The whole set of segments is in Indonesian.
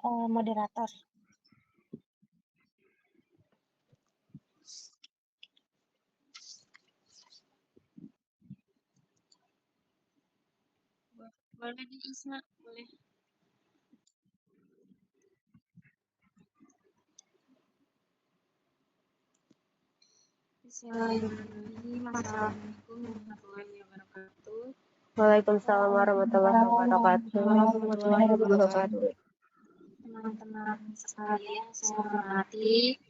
moderator. Boleh di Isma, boleh. Bismillahirrahmanirrahim. Assalamualaikum warahmatullahi wabarakatuh. Waalaikumsalam warahmatullahi wabarakatuh. Teman-teman sekalian, saya hormati.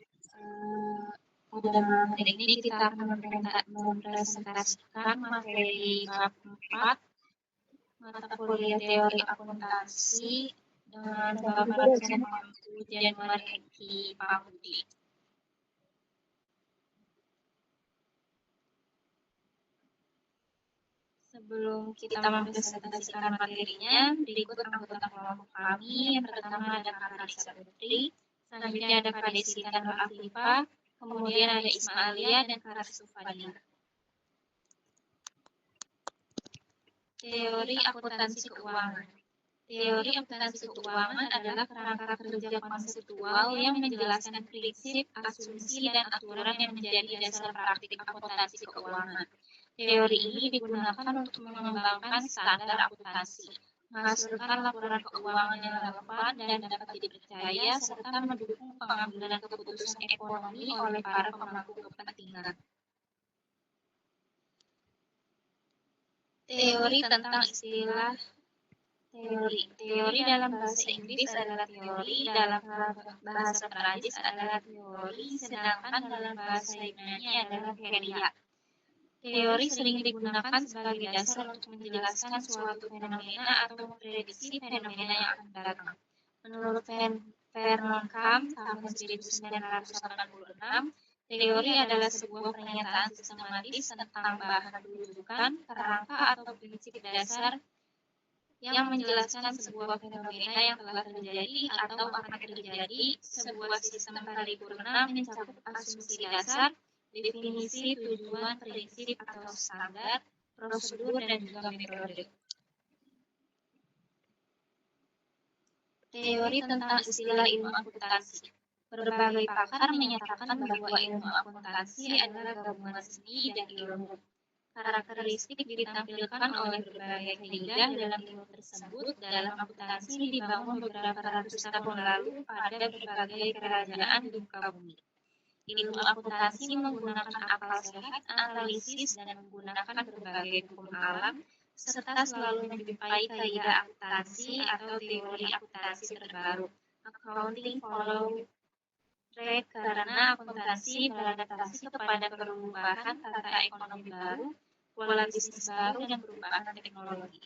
Pada malam hari ini kita akan mempresentasikan materi bab 4 mata kuliah teori akuntansi dengan Bapak dosen Januari Eki Pambudi. Sebelum kita mempresentasikan materinya, berikut anggota kelompok kami. Yang pertama ada Kak Risa Putri, selanjutnya ada Kak Desi Tanur Afifah, kemudian ada Ismailia dan Kak Rasu Fadila. Teori akuntansi keuangan. Teori akuntansi keuangan adalah kerangka kerja konseptual yang menjelaskan prinsip, asumsi, dan aturan yang menjadi dasar praktik akuntansi keuangan. Teori ini digunakan untuk mengembangkan standar akuntansi, menghasilkan laporan keuangan yang relevan dan dapat dipercaya, serta mendukung pengambilan keputusan ekonomi oleh para pemangku kepentingan. Teori tentang istilah teori. Teori dalam bahasa Inggris adalah teori, dalam bahasa Perancis adalah teori, sedangkan dalam bahasa Yunani adalah theoria. Teori sering digunakan sebagai dasar untuk menjelaskan suatu fenomena atau memprediksi fenomena yang akan datang. Menurut Vernon Camp tahun 1986, teori adalah sebuah pernyataan sistematis tentang bahan rujukan, kerangka atau prinsip dasar yang menjelaskan sebuah fenomena yang telah terjadi atau akan terjadi. Sebuah sistem paripurna mencakup asumsi dasar, definisi, tujuan, prinsip atau standar, prosedur, dan juga metode. Teori tentang istilah ilmu akuntansi. Berbagai pakar menyatakan bahwa ilmu akuntansi adalah gabungan seni dan ilmu. Karakteristik ditampilkan oleh berbagai kaidah dalam ilmu tersebut. Dalam akuntansi dibangun beberapa ratus tahun lalu pada berbagai kerajaan di muka bumi. Ilmu akuntansi menggunakan akal sehat, analisis, dan menggunakan berbagai hukum alam, serta selalu menjumpai kaidah akuntansi atau teori akuntansi terbaru. Accounting follow trend karena akuntansi beradaptasi kepada perubahan tata ekonomi baru, pola bisnis baru, dan perubahan teknologi.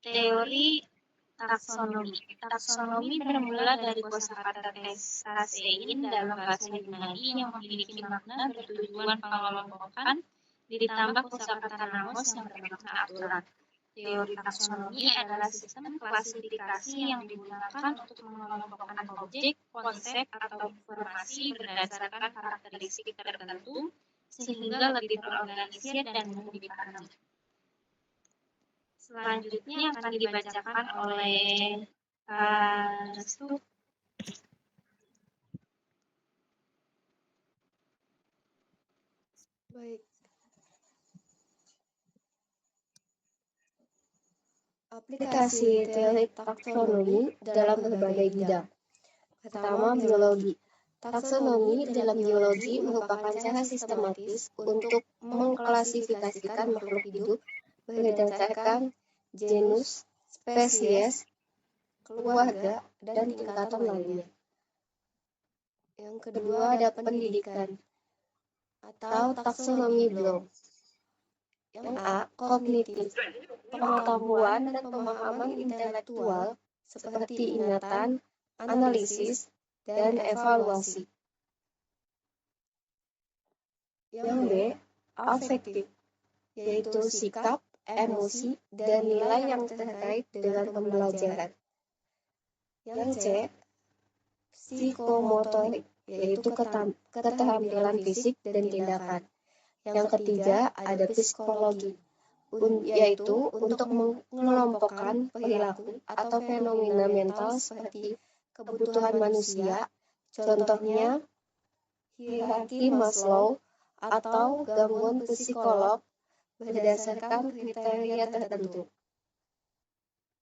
Teori taksonomi. Taksonomi bermula dari kosakata tasein dalam bahasa Yunani yang memiliki makna bertujuan pengelompokan, ditambah kosakata namos yang bermakna aturan. Teori taksonomi adalah sistem klasifikasi yang digunakan untuk mengelompokkan objek, konsep, atau informasi berdasarkan karakteristik tertentu sehingga lebih terorganisir dan mudah dipahami. Selanjutnya akan dibacakan oleh Restu. Baik. Aplikasi teori taksonomi dalam berbagai bidang. Pertama, biologi. Taksonomi dalam biologi merupakan cara sistematis untuk mengklasifikasikan makhluk hidup berdasarkan genus, spesies, keluarga, dan tingkatan lainnya. Yang kedua ada pendidikan atau taksonomi Bloom. Yang A, kognitif, pengetahuan dan pemahaman intelektual seperti ingatan, analisis, dan evaluasi. Yang B, afektif, yaitu sikap, emosi, dan nilai yang terkait dengan pembelajaran. Yang C, psikomotorik, yaitu keterampilan fisik dan tindakan. Yang ketiga ada psikologi, yaitu untuk mengelompokkan perilaku atau fenomena mental seperti kebutuhan manusia, contohnya hierarki Maslow atau gangguan psikolog berdasarkan kriteria tertentu.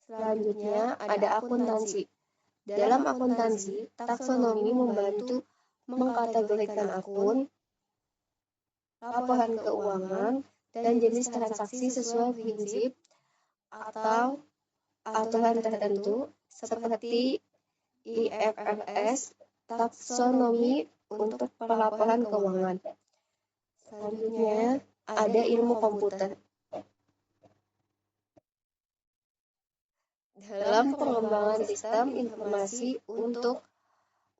Selanjutnya ada akuntansi. Dalam akuntansi, taksonomi membantu mengkategorikan akun, laporan keuangan, dan jenis transaksi sesuai prinsip atau aturan tertentu seperti IFRS, taksonomi untuk pelaporan keuangan. Selanjutnya ada ilmu komputer. Dalam pengembangan sistem informasi untuk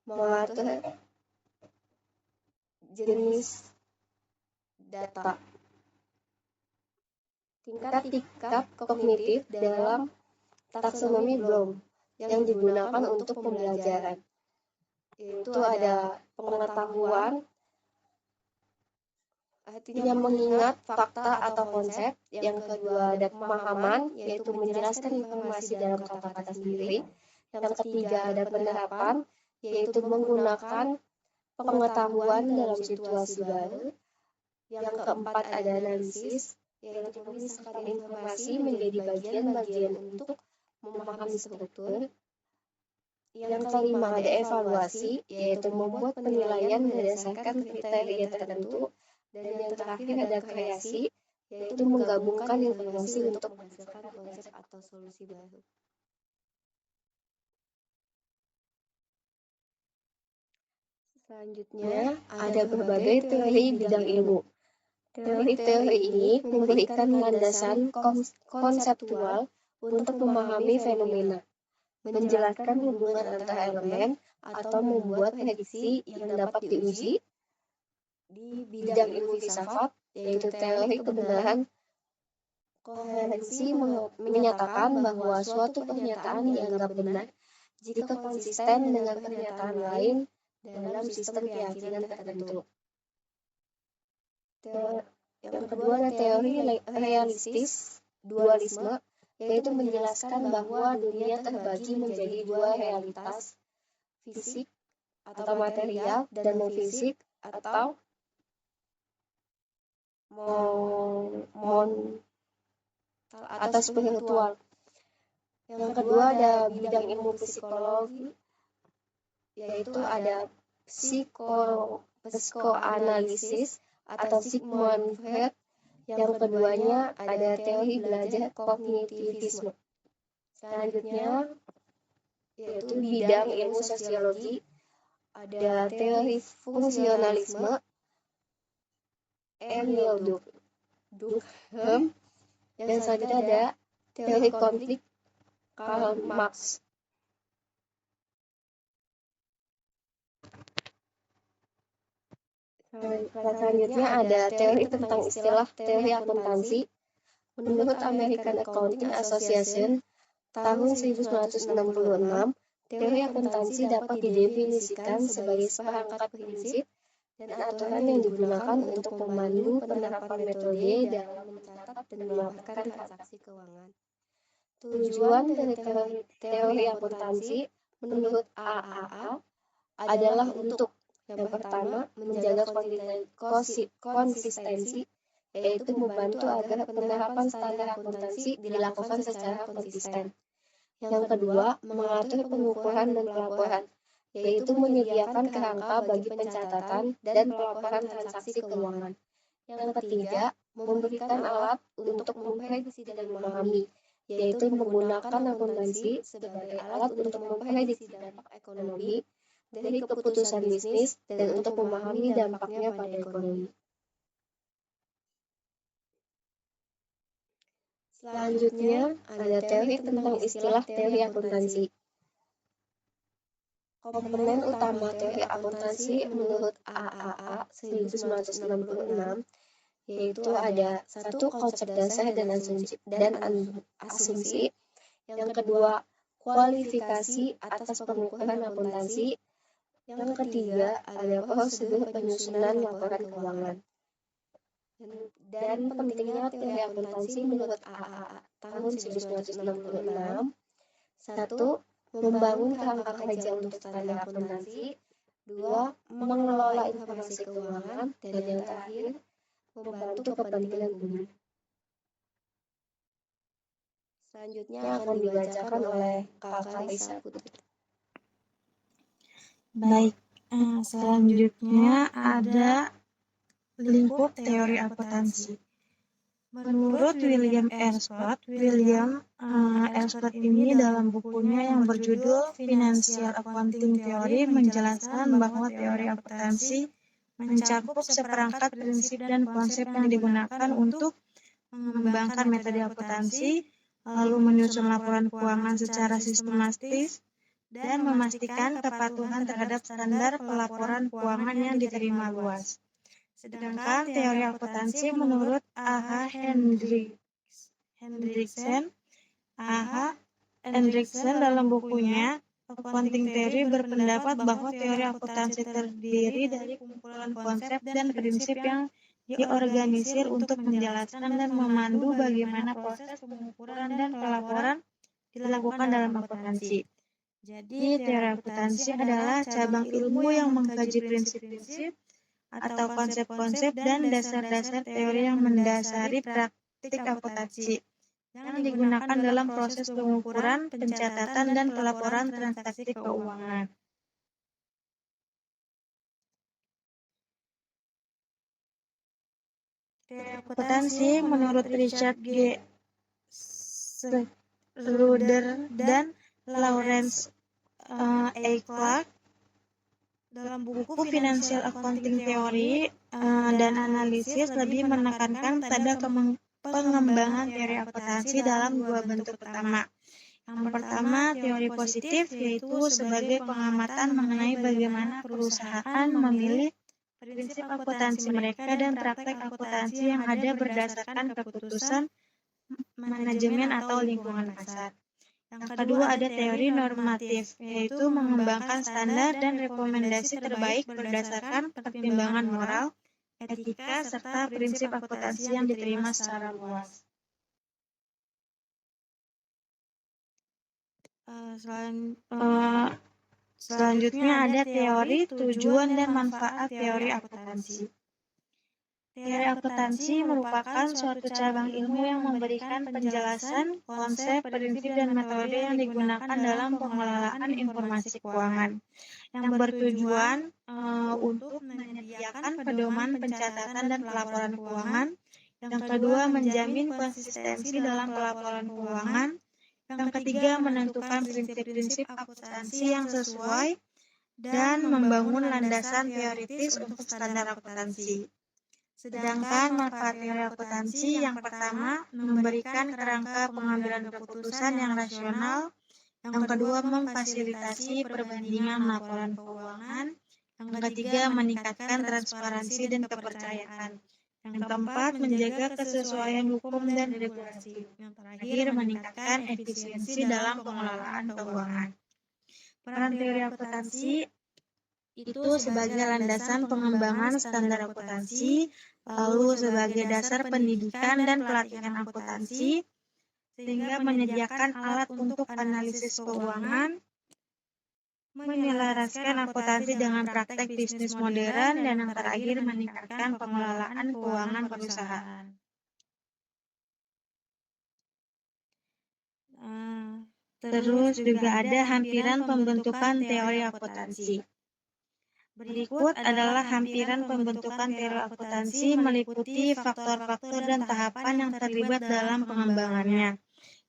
mengatur jenis data. Tingkat kognitif dalam taksonomi Bloom yang digunakan untuk pembelajaran, yaitu ada pengetahuan, artinya mengingat fakta atau konsep. Yang kedua ada pemahaman, yaitu menjelaskan informasi dalam kata-kata sendiri. Yang ketiga ada penerapan, yaitu menggunakan pengetahuan dalam situasi baru. Yang keempat ada analisis, yaitu memisahkan informasi menjadi bagian-bagian untuk memahami struktur. Yang kelima ada evaluasi, yaitu membuat penilaian berdasarkan kriteria tertentu. Dan yang terakhir ada kreasi, yaitu menggabungkan informasi untuk menghasilkan konsep atau solusi baru. Selanjutnya ada berbagai teori bidang ilmu. Teori-teori ini memberikan landasan konseptual untuk memahami fenomena, menjelaskan hubungan antar elemen, atau membuat prediksi yang dapat diuji. Di bidang ilmu filsafat, yaitu teori kebenaran, koherensi menyatakan bahwa suatu pernyataan dianggap benar jika konsisten dengan pernyataan lain dalam sistem keyakinan tertentu. Yang kedua ada teori realistis dualisme, yaitu menjelaskan bahwa dunia terbagi menjadi dua realitas, fisik atau material dan non-fisik atau atau spiritual. Yang kedua ada bidang ilmu psikologi, yaitu ada psikoanalisis atau Sigmund Freud. Yang keduanya ada teori belajar kognitivisme. Selanjutnya yaitu bidang ilmu sosiologi, ada teori fungsionalisme, Emil Durkheim. Yang selanjutnya ada teori konflik, Karl Marx. Selanjutnya ada teori tentang istilah teori akuntansi. Menurut American Accounting Association tahun 1966, teori akuntansi dapat didefinisikan sebagai seperangkat prinsip dan aturan yang digunakan untuk memandu penerapan metode dalam mencatat dan melaporkan transaksi keuangan. Tujuan dari teori akuntansi menurut AAA adalah untuk yang pertama, menjaga konsistensi, yaitu membantu agar penerapan standar akuntansi dilakukan secara konsisten. Yang kedua, mengatur pengukuran dan pelaporan, yaitu menyediakan kerangka bagi pencatatan dan pelaporan transaksi keuangan. Yang ketiga, memberikan alat untuk memprediksi dan memahami, yaitu menggunakan akuntansi sebagai alat untuk memprediksi dampak ekonomi dari keputusan bisnis dan untuk memahami dampaknya pada ekonomi. Selanjutnya ada teori tentang istilah teori akuntansi. Komponen utama teori akuntansi menurut AAA 1966 yaitu ada satu konsep dasar dan asumsi. Yang kedua, kualifikasi atas pengukuran akuntansi. Yang ketiga, ada prosedur penyusunan laporan keuangan. dan pentingnya teori akuntansi menurut AA tahun 1966. 1. Membangun kerangka kerja untuk standar akuntansi. 2. Mengelola informasi keuangan. Dan yang terakhir, membantu kepentingan umum. Selanjutnya akan dibacakan oleh Kakak Raisa Putri. Baik, selanjutnya ada lingkup teori akuntansi. Menurut William R. Scott, ini dalam bukunya yang berjudul Financial Accounting Theory menjelaskan bahwa teori akuntansi mencakup seperangkat prinsip dan konsep yang digunakan untuk mengembangkan metode akuntansi, lalu menyusun laporan keuangan secara sistematis, dan memastikan kepatuhan terhadap standar pelaporan keuangan yang diterima luas. Sedangkan teori akuntansi menurut A.H. Hendrickson dalam bukunya Accounting Theory berpendapat bahwa teori akuntansi terdiri dari kumpulan konsep dan prinsip yang diorganisir untuk menjelaskan dan memandu bagaimana proses pengukuran dan pelaporan dilakukan dalam akuntansi. Jadi, teori akuntansi adalah cabang ilmu yang mengkaji prinsip-prinsip atau konsep-konsep dan dasar-dasar teori yang mendasari praktik akuntansi yang digunakan dalam proses pengukuran, pencatatan, dan pelaporan transaksi keuangan. Teori akuntansi menurut Richard G. Schroeder dan Lawrence A. Clark dalam buku Financial Accounting Theory dan Analisis lebih menekankan pada pengembangan teori akuntansi dalam dua bentuk utama. Yang pertama, teori positif, yaitu sebagai pengamatan mengenai bagaimana perusahaan memilih prinsip akuntansi mereka dan praktek akuntansi yang ada berdasarkan keputusan manajemen atau lingkungan pasar. Yang kedua ada teori normatif, yaitu mengembangkan standar dan rekomendasi terbaik berdasarkan pertimbangan moral, etika, serta prinsip akuntansi yang diterima secara luas. Selanjutnya ada teori tujuan dan manfaat teori akuntansi. Teori akuntansi merupakan suatu cabang ilmu yang memberikan penjelasan, konsep, prinsip, dan metode yang digunakan dalam pengelolaan informasi keuangan, yang bertujuan untuk menyediakan pedoman pencatatan dan pelaporan keuangan, yang kedua menjamin konsistensi dalam pelaporan keuangan, yang ketiga menentukan prinsip-prinsip akuntansi yang sesuai, dan membangun landasan teoritis untuk standar akuntansi. Sedangkan manfaat teori akuntansi yang pertama memberikan kerangka pengambilan keputusan yang rasional, yang kedua memfasilitasi perbandingan laporan keuangan, yang ketiga meningkatkan transparansi dan kepercayaan, yang keempat menjaga kesesuaian hukum dan regulasi, yang terakhir meningkatkan efisiensi dalam pengelolaan keuangan. Peran teori akuntansi itu sebagai landasan pengembangan standar akuntansi, lalu sebagai dasar pendidikan dan pelatihan akuntansi, sehingga menyediakan alat untuk analisis keuangan, menyelaraskan akuntansi dengan praktek bisnis modern, dan yang terakhir meningkatkan pengelolaan keuangan perusahaan. Terus juga ada hampiran pembentukan teori akuntansi. Berikut adalah hampiran pembentukan teori akuntansi meliputi faktor-faktor dan tahapan yang terlibat dalam pengembangannya.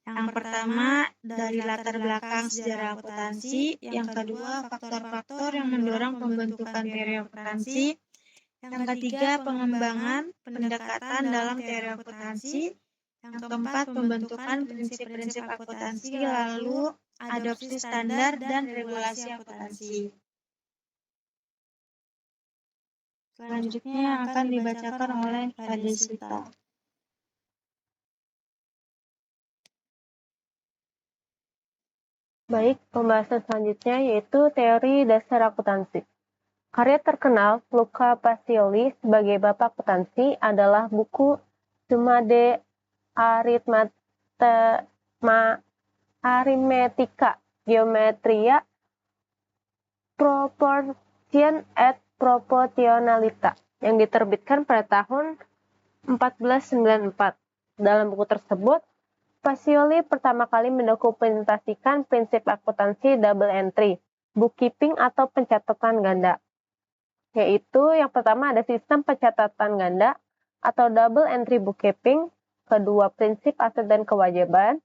Yang pertama, dari latar belakang sejarah akuntansi. Yang kedua, faktor-faktor yang mendorong pembentukan teori akuntansi. Yang ketiga, pengembangan pendekatan dalam teori akuntansi. Yang keempat, pembentukan prinsip-prinsip akuntansi, lalu adopsi standar dan regulasi akuntansi. Selanjutnya akan dibacakan oleh Kak Desita. Baik, pembahasan selanjutnya yaitu teori dasar akuntansi. Karya terkenal Luca Pacioli sebagai bapak akuntansi adalah buku Summa de Arithmetica Geometria Proportion et Proportionalita yang diterbitkan pada tahun 1494. Dalam buku tersebut, Pacioli pertama kali mendokumentasikan prinsip akuntansi double entry, bookkeeping atau pencatatan ganda. Yaitu yang pertama ada sistem pencatatan ganda atau double entry bookkeeping, kedua prinsip aset dan kewajiban,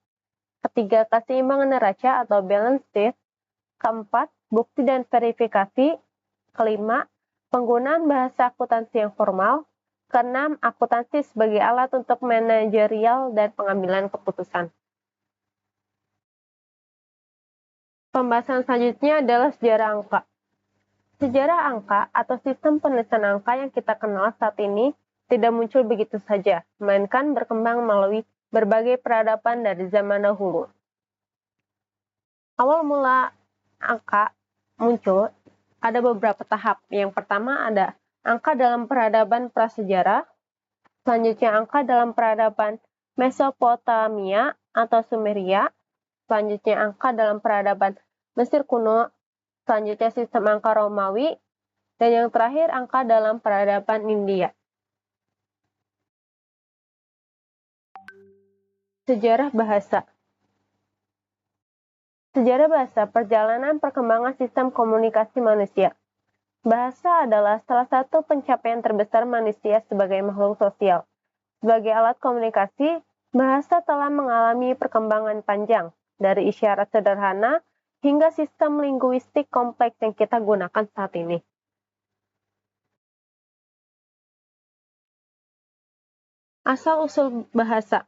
ketiga keseimbangan neraca atau balance sheet, keempat bukti dan verifikasi, kelima penggunaan bahasa akuntansi yang formal, keenam akuntansi sebagai alat untuk manajerial dan pengambilan keputusan. Pembahasan selanjutnya adalah sejarah angka. Sejarah angka atau sistem penulisan angka yang kita kenal saat ini tidak muncul begitu saja, melainkan berkembang melalui berbagai peradaban dari zaman dahulu. Awal mula angka muncul ada beberapa tahap. Yang pertama ada angka dalam peradaban prasejarah, selanjutnya angka dalam peradaban Mesopotamia atau Sumeria, selanjutnya angka dalam peradaban Mesir kuno, selanjutnya sistem angka Romawi, dan yang terakhir angka dalam peradaban India. Sejarah bahasa. Sejarah bahasa perjalanan perkembangan sistem komunikasi manusia. Bahasa adalah salah satu pencapaian terbesar manusia sebagai makhluk sosial. Sebagai alat komunikasi, bahasa telah mengalami perkembangan panjang, dari isyarat sederhana hingga sistem linguistik kompleks yang kita gunakan saat ini. Asal-usul bahasa.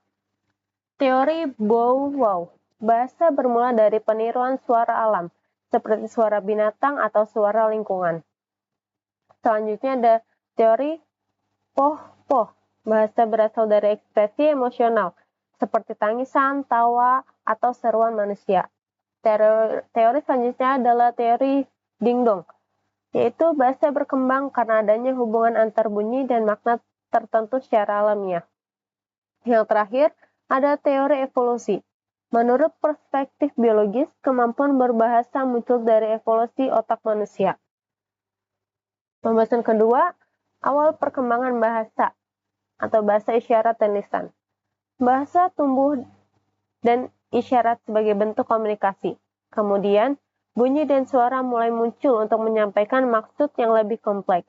Teori Bow-Wow. Bahasa bermula dari peniruan suara alam, seperti suara binatang atau suara lingkungan. Selanjutnya ada teori Poh-Poh. Bahasa berasal dari ekspresi emosional, seperti tangisan, tawa, atau seruan manusia. Teori selanjutnya adalah teori Ding-Dong, yaitu bahasa berkembang karena adanya hubungan antar bunyi dan makna tertentu secara alamiah. Yang terakhir, ada teori evolusi. Menurut perspektif biologis, kemampuan berbahasa muncul dari evolusi otak manusia. Pembahasan kedua, awal perkembangan bahasa atau bahasa isyarat dan lisan. Bahasa tumbuh dan isyarat sebagai bentuk komunikasi. Kemudian, bunyi dan suara mulai muncul untuk menyampaikan maksud yang lebih kompleks.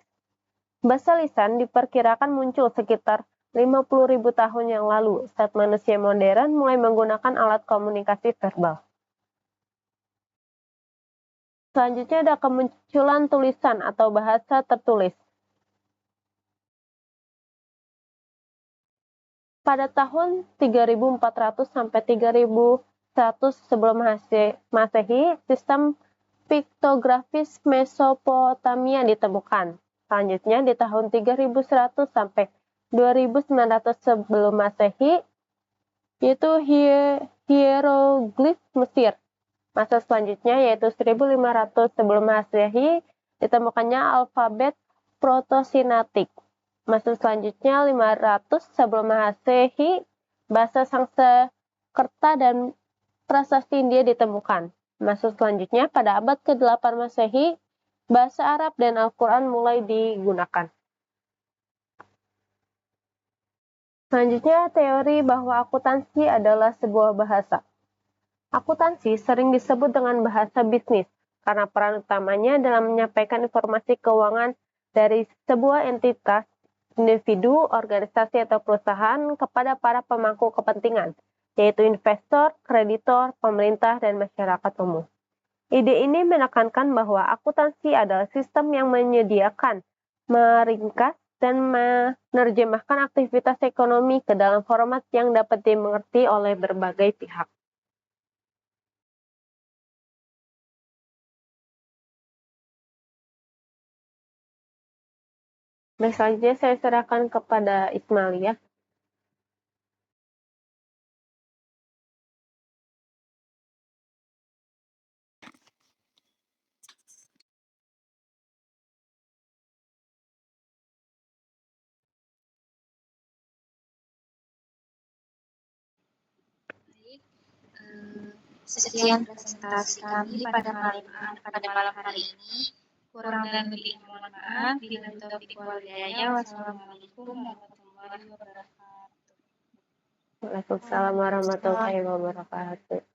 Bahasa lisan diperkirakan muncul sekitar 50.000 tahun yang lalu saat manusia modern mulai menggunakan alat komunikasi verbal. Selanjutnya ada kemunculan tulisan atau bahasa tertulis. Pada tahun 3400 sampai 3100 sebelum Masehi, sistem piktografis Mesopotamia ditemukan. Selanjutnya di tahun 3100 sampai 2900 sebelum Masehi, yaitu hieroglif Mesir. Masa selanjutnya yaitu 1500 sebelum Masehi, ditemukannya alfabet protosinatik. Masa selanjutnya 500 sebelum Masehi, bahasa Sanskerta dan prasasti India ditemukan. Masa selanjutnya pada abad ke-8 Masehi, bahasa Arab dan Al-Quran mulai digunakan. Selanjutnya, teori bahwa akuntansi adalah sebuah bahasa. Akuntansi sering disebut dengan bahasa bisnis, karena peran utamanya dalam menyampaikan informasi keuangan dari sebuah entitas, individu, organisasi, atau perusahaan kepada para pemangku kepentingan, yaitu investor, kreditor, pemerintah, dan masyarakat umum. Ide ini menekankan bahwa akuntansi adalah sistem yang menyediakan, meringkas, dan menerjemahkan aktivitas ekonomi ke dalam format yang dapat dimengerti oleh berbagai pihak. Baik, selanjutnya saya serahkan kepada Ismail ya. Sekian presentasi kami pada malam hari ini. Kurang dan lebih mohon maaf. Bila taufiq wal hidayah. Wassalamualaikum warahmatullahi wabarakatuh. Waalaikumsalam warahmatullahi wabarakatuh.